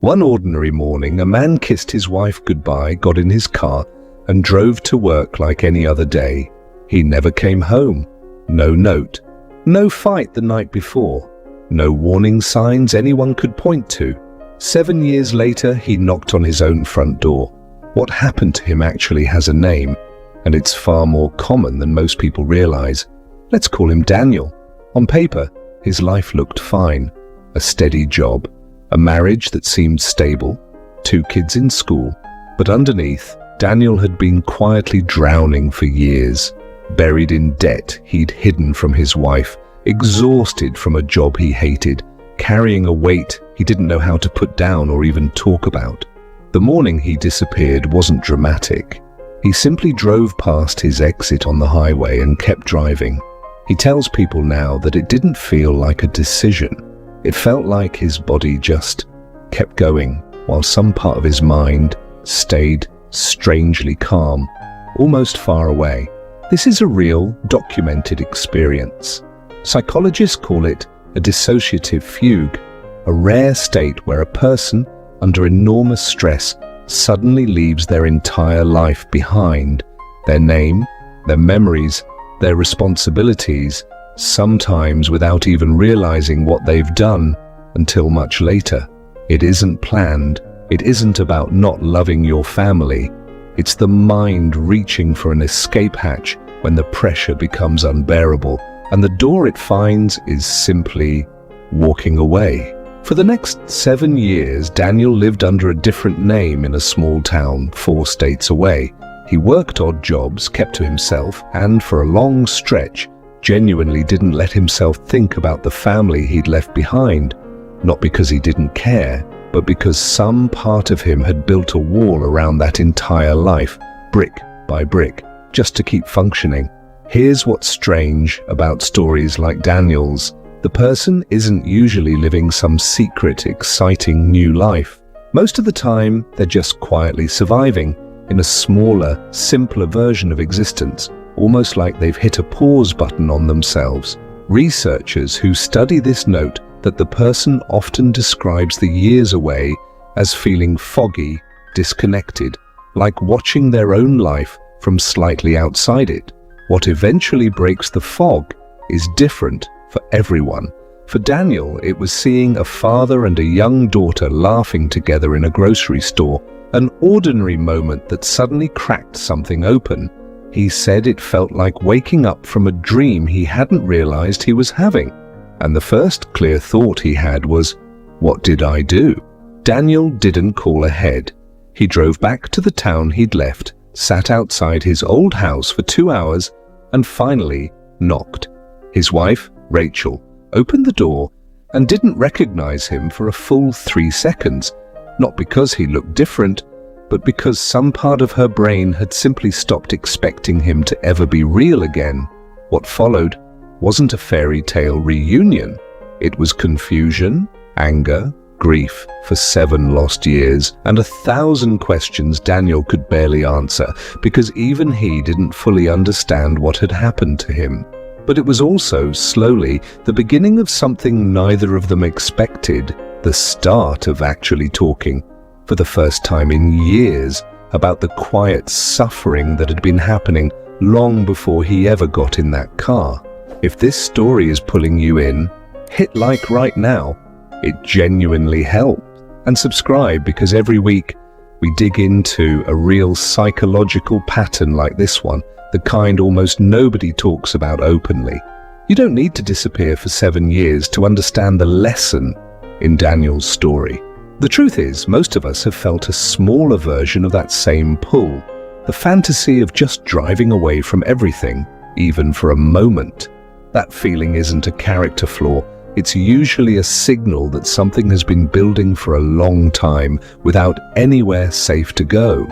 One ordinary morning, a man kissed his wife goodbye, got in his car, and drove to work like any other day. He never came home. No note. No fight the night before. No warning signs anyone could point to. 7 years later, he knocked on his own front door. What happened to him actually has a name, and it's far more common than most people realize. Let's call him Daniel. On paper, his life looked fine. A steady job, a marriage that seemed stable, 2 kids in school. But underneath, Daniel had been quietly drowning for years. Buried in debt he'd hidden from his wife, exhausted from a job he hated, carrying a weight he didn't know how to put down or even talk about. The morning he disappeared wasn't dramatic. He simply drove past his exit on the highway and kept driving. He tells people now that it didn't feel like a decision. It felt like his body just kept going, while some part of his mind stayed strangely calm, almost far away. This is a real, documented experience. Psychologists call it a dissociative fugue, a rare state where a person, under enormous stress, suddenly leaves their entire life behind. Their name, their memories, their responsibilities, sometimes without even realizing what they've done until much later. It isn't planned. It isn't about not loving your family. It's the mind reaching for an escape hatch when the pressure becomes unbearable, and the door it finds is simply walking away. For the next 7 years, Daniel lived under a different name in a small town 4 states away. He worked odd jobs, kept to himself, and for a long stretch, genuinely didn't let himself think about the family he'd left behind. Not because he didn't care, but because some part of him had built a wall around that entire life, brick by brick, just to keep functioning. Here's what's strange about stories like Daniel's. The person isn't usually living some secret, exciting new life. Most of the time, they're just quietly surviving in a smaller, simpler version of existence, almost like they've hit a pause button on themselves. Researchers who study this note that the person often describes the years away as feeling foggy, disconnected, like watching their own life from slightly outside it. What eventually breaks the fog is different for everyone. For Daniel, it was seeing a father and a young daughter laughing together in a grocery store, an ordinary moment that suddenly cracked something open. He said it felt like waking up from a dream he hadn't realized he was having. And the first clear thought he had was, what did I do? Daniel didn't call ahead. He drove back to the town he'd left, sat outside his old house for 2 hours, and finally knocked. His wife, Rachel, opened the door and didn't recognize him for a full 3 seconds, not because he looked different, but because some part of her brain had simply stopped expecting him to ever be real again. What followed wasn't a fairy tale reunion. It was confusion, anger, grief for 7 lost years, and 1,000 questions Daniel could barely answer because even he didn't fully understand what had happened to him. But it was also, slowly, the beginning of something neither of them expected, the start of actually talking, for the first time in years, about the quiet suffering that had been happening long before he ever got in that car. If this story is pulling you in, hit like right now. It genuinely helped. And subscribe, because every week we dig into a real psychological pattern like this one, the kind almost nobody talks about openly. You don't need to disappear for 7 years to understand the lesson in Daniel's story. The truth is, most of us have felt a smaller version of that same pull, the fantasy of just driving away from everything, even for a moment. That feeling isn't a character flaw. It's usually a signal that something has been building for a long time without anywhere safe to go.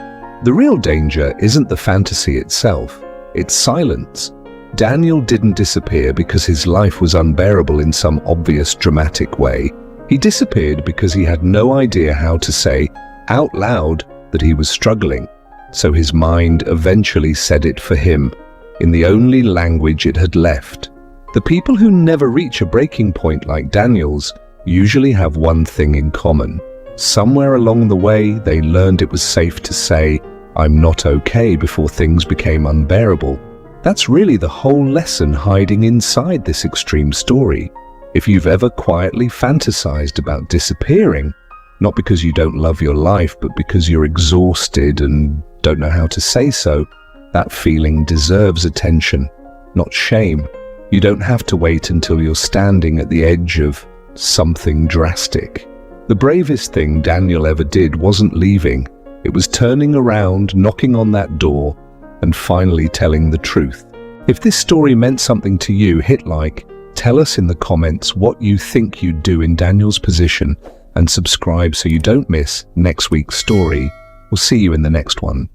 The real danger isn't the fantasy itself, it's silence. Daniel didn't disappear because his life was unbearable in some obvious dramatic way. He disappeared because he had no idea how to say out loud that he was struggling. So his mind eventually said it for him, in the only language it had left. The people who never reach a breaking point like Daniel's usually have one thing in common. Somewhere along the way, they learned it was safe to say, "I'm not okay," before things became unbearable. That's really the whole lesson hiding inside this extreme story. If you've ever quietly fantasized about disappearing, not because you don't love your life, but because you're exhausted and don't know how to say so, that feeling deserves attention, not shame. You don't have to wait until you're standing at the edge of something drastic. The bravest thing Daniel ever did wasn't leaving. It was turning around, knocking on that door, and finally telling the truth. If this story meant something to you, hit like, tell us in the comments what you think you'd do in Daniel's position, and subscribe so you don't miss next week's story. We'll see you in the next one.